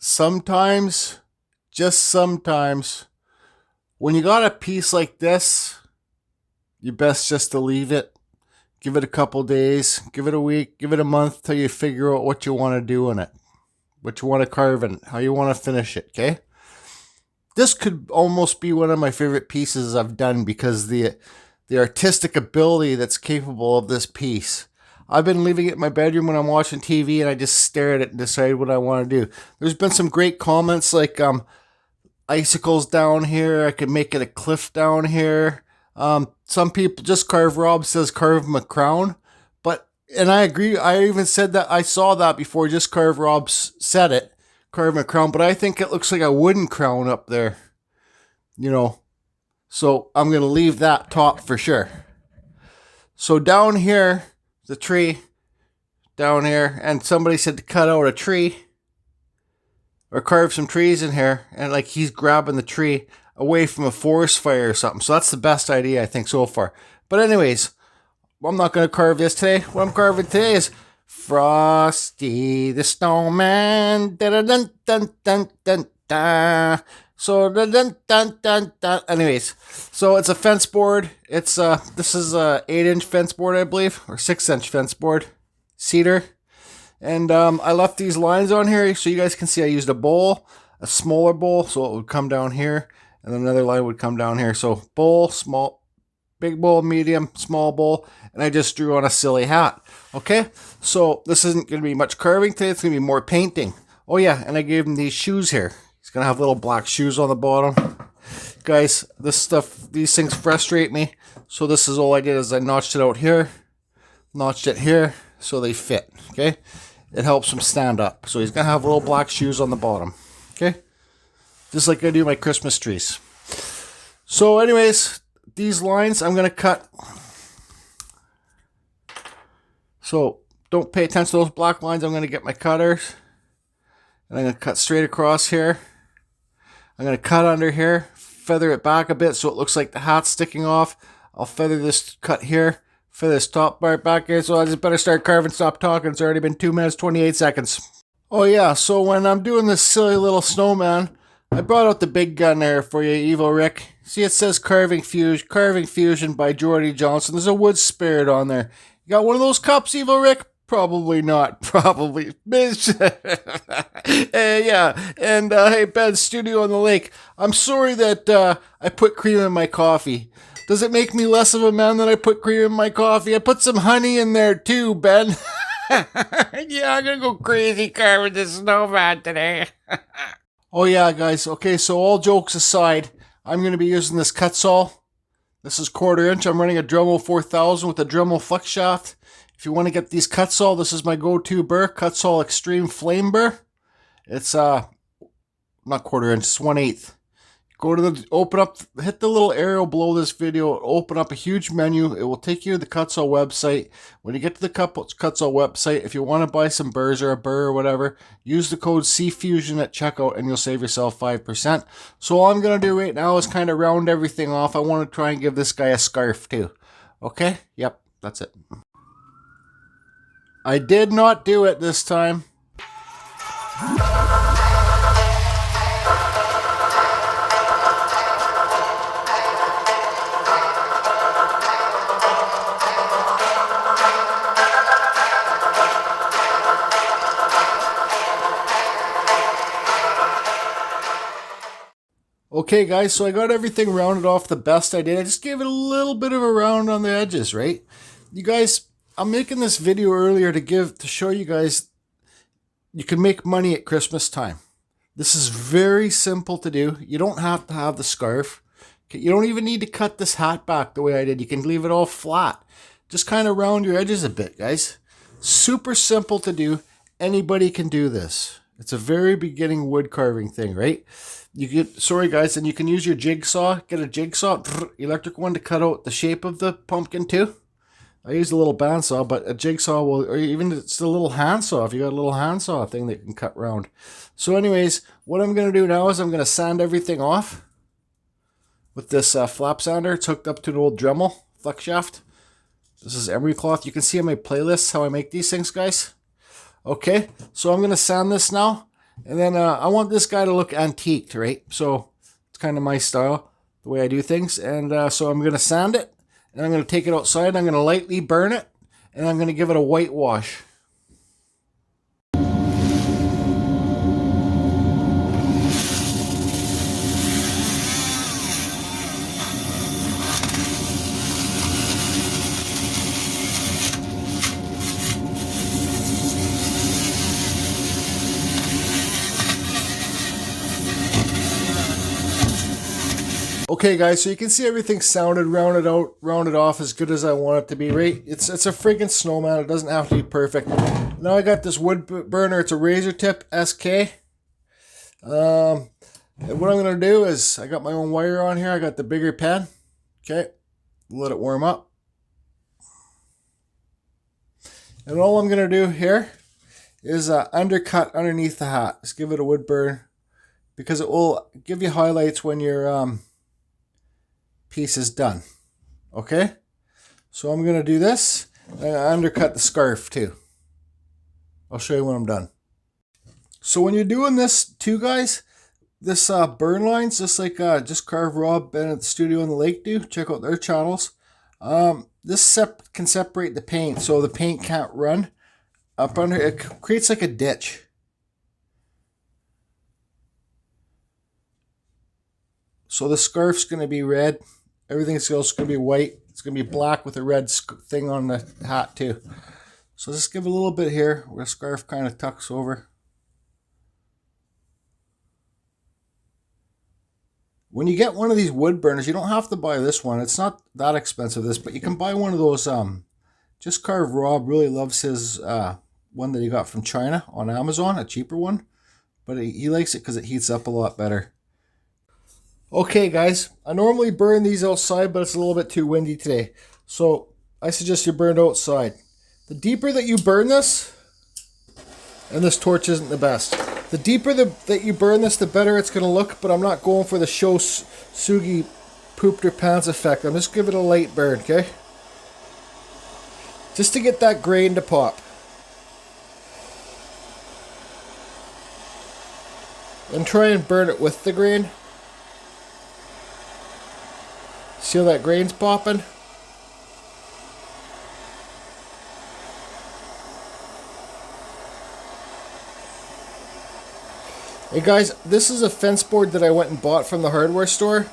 sometimes, just sometimes, when you got a piece like this, you best just to leave it. Give it a couple days, give it a week, give it a month till you figure out what you want to do in it. What you want to carve in, how you want to finish it, okay? This could almost be one of my favorite pieces I've done because the artistic ability that's capable of this piece. I've been leaving it in my bedroom when I'm watching TV and I just stare at it and decide what I want to do. There's been some great comments like icicles down here. I could make it a cliff down here. Some people, just Carve Rob says carve him a crown. And I agree. I even said that. I saw that before. Just Carve Rob said it. Carve him a crown. But I think it looks like a wooden crown up there. You know. So I'm going to leave that top for sure. So down here, the tree. Down here. And somebody said to cut out a tree. Or carve some trees in here. And like he's grabbing the tree away from a forest fire or something. So that's the best idea I think so far. But anyways, I'm not going to carve this today. What I'm carving today is Frosty the Snowman. Dun, dun, dun, dun, dun, dun. So dun, dun, dun, dun, dun. Anyways, so it's a fence board. It's this is a 8-inch fence board, I believe, or 6-inch fence board, cedar. And I left these lines on here so you guys can see I used a bowl, a smaller bowl, so it would come down here, and another line would come down here. So bowl, small, big bowl, medium, small bowl, and I just drew on a silly hat. Okay, so this isn't going to be much carving today. It's going to be more painting. Oh yeah, and I gave him these shoes here. He's going to have little black shoes on the bottom. Guys, this stuff, these things frustrate me. So this is all I did is I notched it out here, notched it here, so they fit. Okay, it helps him stand up. So he's going to have little black shoes on the bottom. Okay, just like I do my Christmas trees. So anyways, these lines I'm going to cut. So don't pay attention to those black lines. I'm going to get my cutters. And I'm going to cut straight across here. I'm going to cut under here. Feather it back a bit so it looks like the hat's sticking off. I'll feather this cut here. Feather this top part back here. So I just better start carving. Stop talking. It's already been 2 minutes, 28 seconds. Oh yeah, so when I'm doing this silly little snowman, I brought out the big gun there for you, Evo Rick. See, it says Carving Fusion by Jordy Johnson. There's a wood spirit on there. You got one of those cups, Evo Rick? Probably not. Probably. Yeah. And, hey, Ben, Studio on the Lake. I'm sorry that I put cream in my coffee. Does it make me less of a man that I put cream in my coffee? I put some honey in there, too, Ben. Yeah, I'm going to go crazy carving this snowman today. Oh, yeah, guys. Okay, so all jokes aside, I'm going to be using this Kutzall. This is 1/4 inch. I'm running a Dremel 4000 with a Dremel flex shaft. If you want to get these Kutzall, this is my go-to burr, Kutzall Extreme Flame Burr. It's not 1/4 inch, it's 1/8. Go to the, open up, hit the little arrow below this video, open up a huge menu. It will take you to the Kutzall website. When you get to the Kutzall website, if you want to buy some burrs or a burr or whatever, use the code CFusion at checkout and you'll save yourself 5%. So all I'm going to do right now is kind of round everything off. I want to try and give this guy a scarf too. Okay? Yep, that's it. I did not do it this time. Okay guys, so I got everything rounded off the best I did. I just gave it a little bit of a round on the edges, right? You guys, I'm making this video earlier to show you guys you can make money at Christmas time. This is very simple to do. You don't have to have the scarf. You don't even need to cut this hat back the way I did. You can leave it all flat. Just kind of round your edges a bit, guys. Super simple to do. Anybody can do this. It's a very beginning wood carving thing, right? Sorry guys, and you can use your jigsaw. Get a jigsaw, electric one, to cut out the shape of the pumpkin too. I use a little bandsaw, but a jigsaw will, or even it's a little handsaw if you got a little handsaw thing that you can cut round. So anyways, what I'm going to do now is I'm going to sand everything off with this flap sander. It's hooked up to an old Dremel flex shaft. This is emery cloth. You can see on my playlists how I make these things, guys. Okay, so I'm going to sand this now. And then I want this guy to look antiqued, right? So it's kind of my style, the way I do things. And so I'm going to sand it, and I'm going to take it outside. I'm going to lightly burn it, and I'm going to give it a whitewash. Okay guys, so you can see everything sounded, rounded out, rounded off as good as I want it to be, right? It's a friggin' Snowman. It doesn't have to be perfect. Now I got this wood burner. It's a razor tip SK. And what I'm going to do is, I got my own wire on here. I got the bigger pan. Okay, let it warm up. And all I'm going to do here is undercut underneath the hat. Just give it a wood burn, because it will give you highlights when your piece is done. Okay, so I'm going to do this. I undercut the scarf too. I'll show you when I'm done. So when you're doing this too, guys, this burn lines, just like Just Carve Rob Ben at the Studio in the Lake do. Check out their channels. This can separate the paint, so the paint can't run up under. It creates like a ditch. So the scarf's going to be red. Everything else is going to be white. It's going to be black with a red thing on the hat too. So just give it a little bit here where the scarf kind of tucks over. When you get one of these wood burners, you don't have to buy this one. It's not that expensive, but you can buy one of those. Just Carve Rob really loves his one that he got from China on Amazon, a cheaper one. But he likes it because it heats up a lot better. Okay guys, I normally burn these outside, but it's a little bit too windy today. So I suggest you burn it outside. The deeper that you burn this, and this torch isn't the best, the deeper that you burn this, the better it's going to look, but I'm not going for the show Sugi pooped her pants effect. I'm just giving it a light burn, okay? Just to get that grain to pop. And try and burn it with the grain. See how that grain's popping? Hey guys, this is a fence board that I went and bought from the hardware store.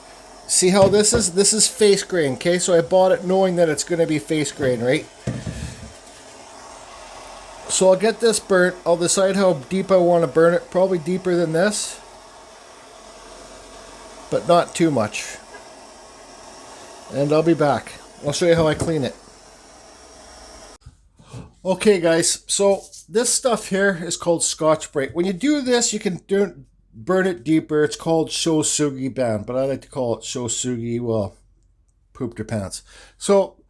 See how this is? This is face grain, okay? So I bought it knowing that it's going to be face grain, right? So I'll get this burnt. I'll decide how deep I want to burn it. Probably deeper than this, but not too much. And I'll be back. I'll show you how I clean it. Okay guys, so this stuff here is called Scotch-Brite. When you do this, you can burn it deeper. It's called Shosugi band, but I like to call it Shosugi, well, pooped your pants. So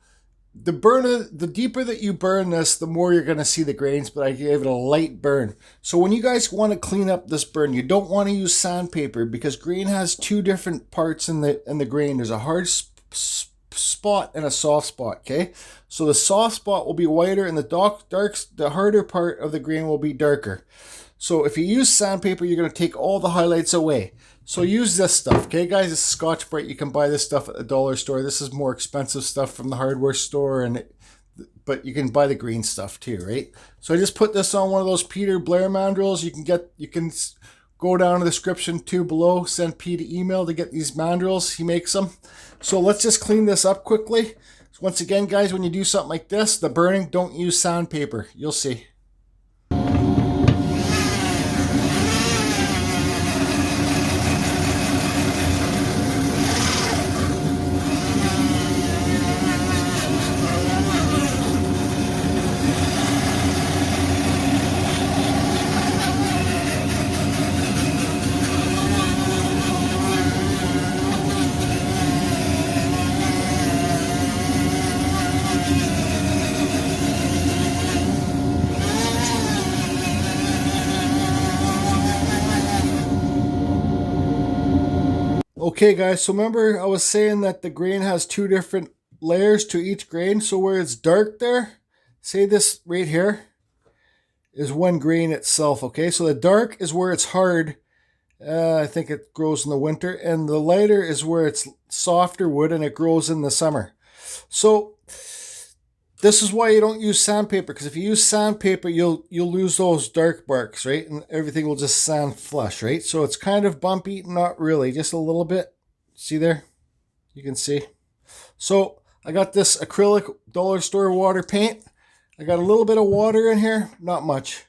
the deeper that you burn this, the more you're going to see the grains, but I gave it a light burn. So when you guys want to clean up this burn, you don't want to use sandpaper, because grain has two different parts in the grain. There's a hard spot and a soft spot, okay? So the soft spot will be whiter, and the harder part of the grain will be darker. So if you use sandpaper, you're going to take all the highlights away. So use this stuff, okay guys? This is Scotch-Brite. You can buy this stuff at the dollar store. This is more expensive stuff from the hardware store, but you can buy the green stuff too, right? So I just put this on one of those Peter Blair mandrels. You can go down in the description too below. Send Pete an email to get these mandrels. He makes them. So let's just clean this up quickly. So once again, guys, when you do something like this, the burning, don't use sandpaper. You'll see. Okay guys, so remember I was saying that the grain has two different layers to each grain. So where it's dark there, say this right here, is one grain itself, okay? So the dark is where it's hard. I think it grows in the winter. And the lighter is where it's softer wood and it grows in the summer. So this is why you don't use sandpaper, because if you use sandpaper, you'll lose those dark barks, right? And everything will just sand flush, right? So it's kind of bumpy, not really, just a little bit. See there? You can see. So I got this acrylic dollar store water paint. I got a little bit of water in here, not much.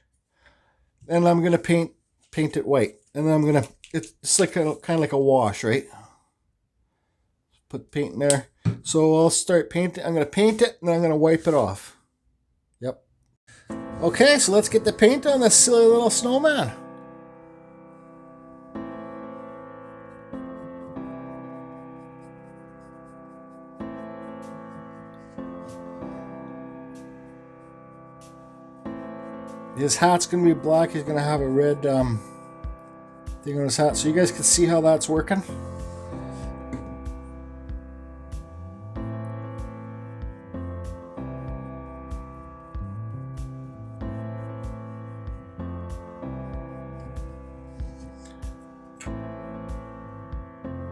And I'm gonna paint it white. And then I'm gonna, it's like kind of like a wash, right? Put paint in there. So I'll start painting. I'm gonna paint it and then I'm gonna wipe it off. Yep. Okay, so let's get the paint on this silly little snowman. His hat's gonna be black. He's gonna have a red thing on his hat, so you guys can see how that's working.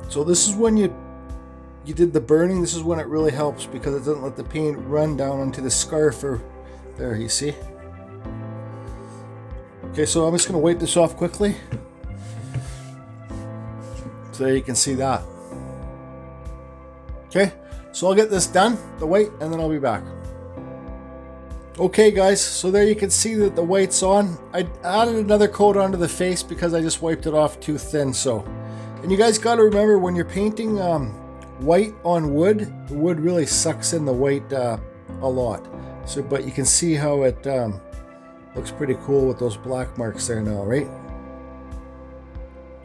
So this is when you did the burning. This is when it really helps, because it doesn't let the paint run down onto the scarf or there, you see. Okay, so I'm just going to wipe this off quickly so you can see that. Okay, so I'll get this done, the white, and then I'll be back. Okay guys, so there you can see that the white's on. I added another coat onto the face because I just wiped it off too thin. So, and you guys got to remember, when you're painting white on wood, the wood really sucks in the white a lot. So, but you can see how it looks pretty cool with those black marks there now, right?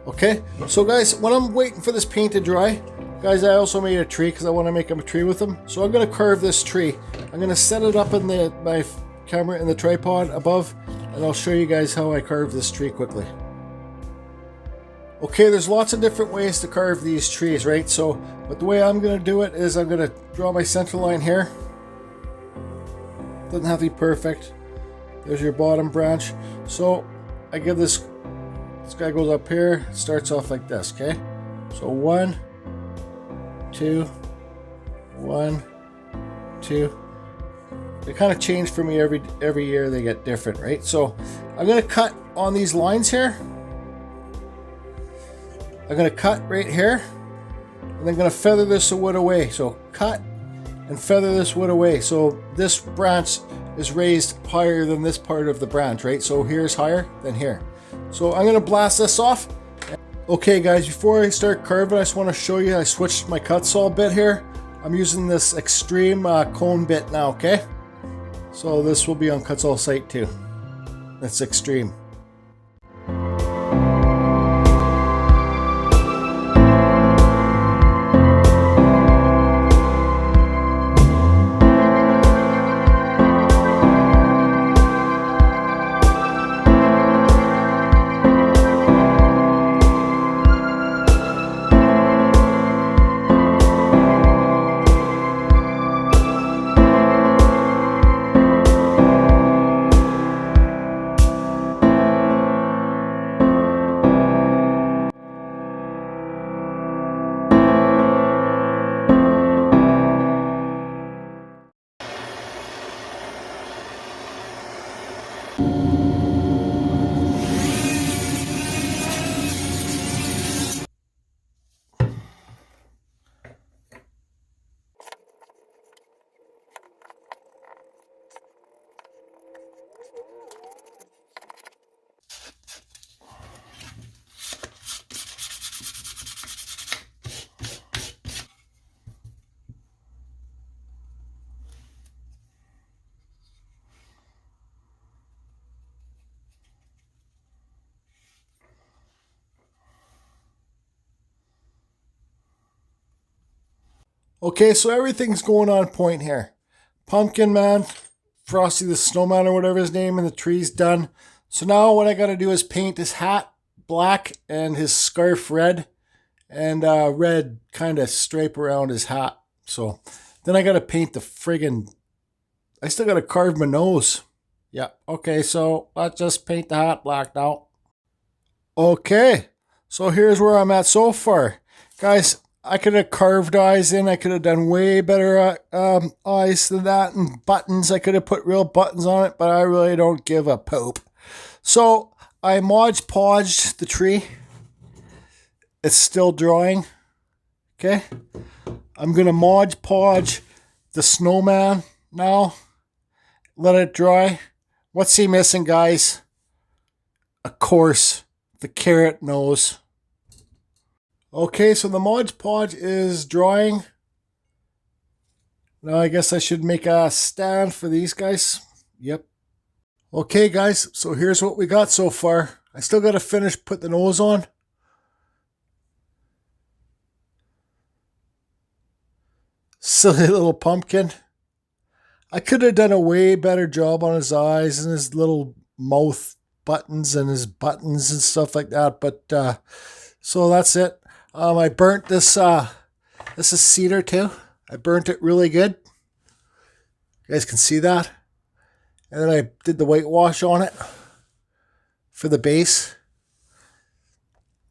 Okay, so guys, when I'm waiting for this paint to dry, guys, I also made a tree because I want to make a tree with them. So I'm going to carve this tree. I'm going to set it up in my camera in the tripod above, and I'll show you guys how I carve this tree quickly. Okay, there's lots of different ways to carve these trees, right? So, but the way I'm going to do it is I'm going to draw my center line here. Doesn't have to be perfect. There's your bottom branch. So I give this guy goes up here, starts off like this, okay? So 1, 2, 1, 2. They kind of change for me every year. They get different, right? So I'm gonna cut on these lines here. I'm gonna cut right here, and I'm gonna feather this wood away. So cut and feather this wood away. So this branch is raised higher than this part of the branch, right? So here's higher than here. So I'm gonna blast this off. Okay guys, before I start carving, I just want to show you I switched my Kutzall bit here. I'm using this extreme cone bit now, okay? So this will be on Kutzall site too. It's extreme. Okay, so everything's going on point here. Pumpkin Man, Frosty the Snowman or whatever his name, and the tree's done. So now what I gotta do is paint his hat black and his scarf red, and red kind of stripe around his hat. So then I gotta paint the friggin', I still gotta carve my nose. Yeah. Okay, so let's just paint the hat black now. Okay, so here's where I'm at so far. Guys, I could have carved eyes in. I could have done way better eyes than that, and buttons. I could have put real buttons on it, but I really don't give a poop. So I Mod Podged the tree. It's still drying. Okay. I'm going to Mod Podge the Snowman now. Let it dry. What's he missing, guys? Of course, the carrot nose. Okay, so the Mod Podge is drying. Now I guess I should make a stand for these guys. Yep. Okay, guys, so here's what we got so far. I still got to finish put the nose on. Silly little pumpkin. I could have done a way better job on his eyes and his little mouth buttons and his buttons and stuff like that. But so that's it. I burnt this. This is cedar too. I burnt it really good. You guys can see that. And then I did the whitewash on it for the base.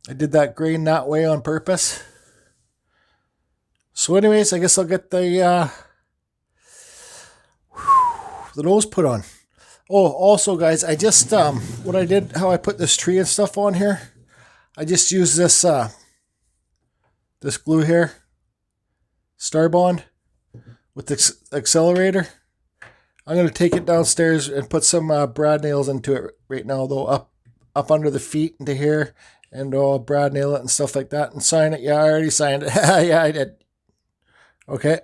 I did that grain that way on purpose. So anyways, I guess I'll get the nose put on. Oh, also guys, I just, what I did, how I put this tree and stuff on here, I just used this, this glue here, STARBOND, with the accelerator. I'm going to take it downstairs and put some brad nails into it right now, though, up under the feet into here, and brad nail it and stuff like that, and sign it. Yeah, I already signed it. Yeah, I did. Okay.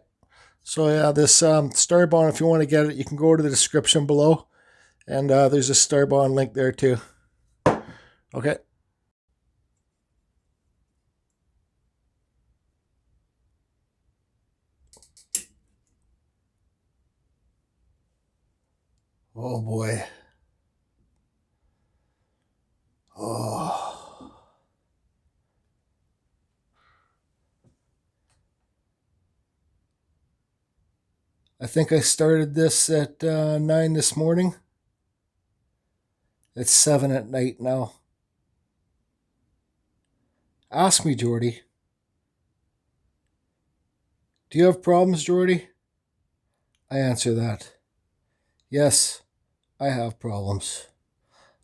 So yeah, this STARBOND, if you want to get it, you can go to the description below, and there's a STARBOND link there too. Okay. Oh boy. Oh. I think I started this at 9 this morning. It's 7 at night now. Ask me, Jordy. Do you have problems, Jordy? I answer that. Yes, I have problems.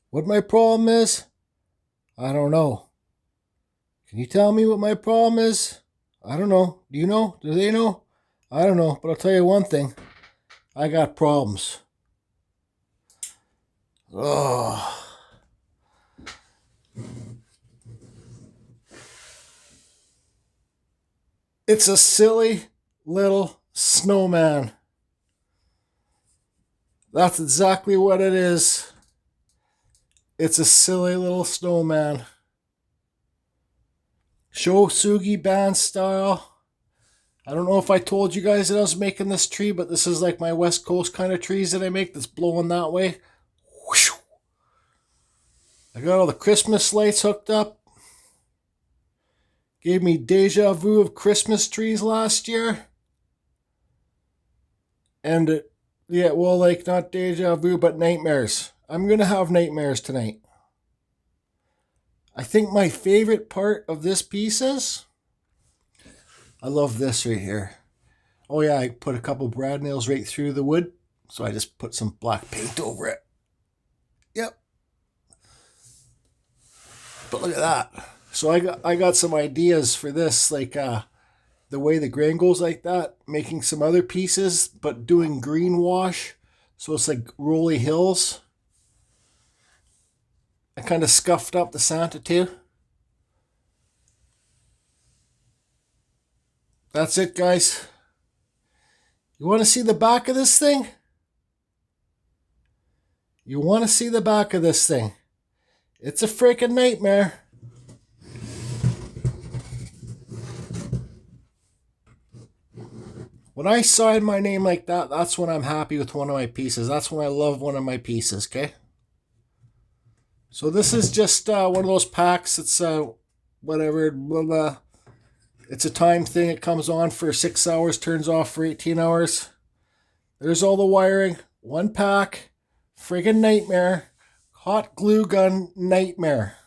What my problem is? I don't know. Can you tell me what my problem is? I don't know. Do you know? Do they know? I don't know, but I'll tell you one thing. I got problems. Oh. It's a silly little snowman. That's exactly what it is. It's a silly little snowman. Shosugi band style. I don't know if I told you guys that I was making this tree, but this is like my West Coast kind of trees that I make that's blowing that way. Whoosh. I got all the Christmas lights hooked up. Gave me deja vu of Christmas trees last year. And it, yeah, well, like not deja vu, but nightmares. I'm going to have nightmares tonight. I think my favorite part of this piece is, I love this right here. Oh yeah, I put a couple brad nails right through the wood. So I just put some black paint over it. Yep. But look at that. So I got some ideas for this, like the way the grain goes like that, making some other pieces, but doing green wash. So it's like rolly hills. I kind of scuffed up the Santa too. That's it, guys. You want to see the back of this thing? You want to see the back of this thing? It's a freaking nightmare. When I sign my name like that, that's when I'm happy with one of my pieces. That's when I love one of my pieces, okay? So this is just one of those packs. It's whatever, blah, blah. It's a time thing. It comes on for 6 hours, turns off for 18 hours. There's all the wiring. One pack, Friggin' nightmare. Hot glue gun nightmare.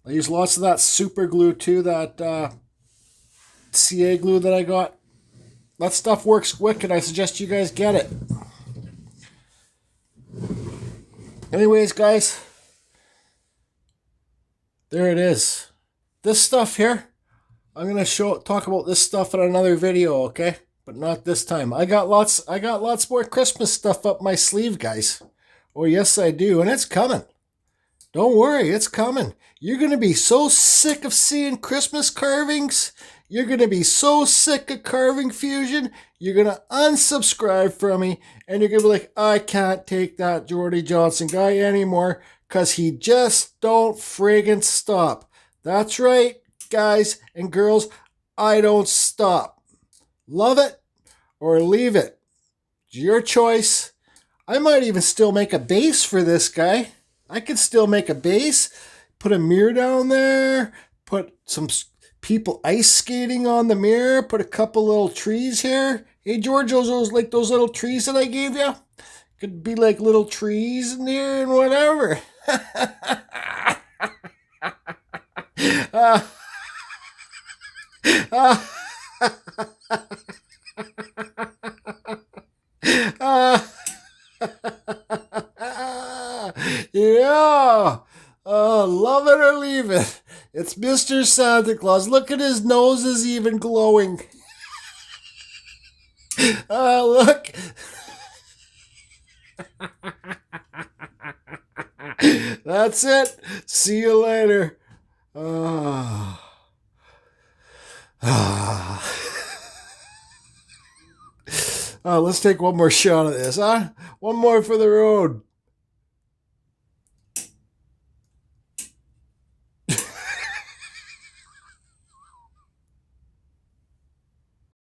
I use lots of that super glue too, that CA glue that I got. That stuff works wicked. I suggest you guys get it. Anyways, guys, there it is. This stuff here, I'm gonna talk about this stuff in another video, okay? But not this time. I got lots more Christmas stuff up my sleeve, guys. Oh yes, I do, and it's coming. Don't worry, it's coming. You're gonna be so sick of seeing Christmas carvings. You're gonna be so sick of Carving Fusion. You're gonna unsubscribe from me, and you're gonna be like, I can't take that Jordy Johnson guy anymore, cause he just don't friggin' stop. That's right, guys and girls. I don't stop. Love it or leave it. It's your choice. I might even still make a base for this guy. I could still make a base, put a mirror down there, put some people ice skating on the mirror, put a couple little trees here. Hey, George, those like those little trees that I gave you? Could be like little trees in there and whatever. Yeah. Love it or leave it. It's Mr. Santa Claus. Look at his nose is even glowing. Look. That's it. See you later. Let's take one more shot of this, huh? One more for the road.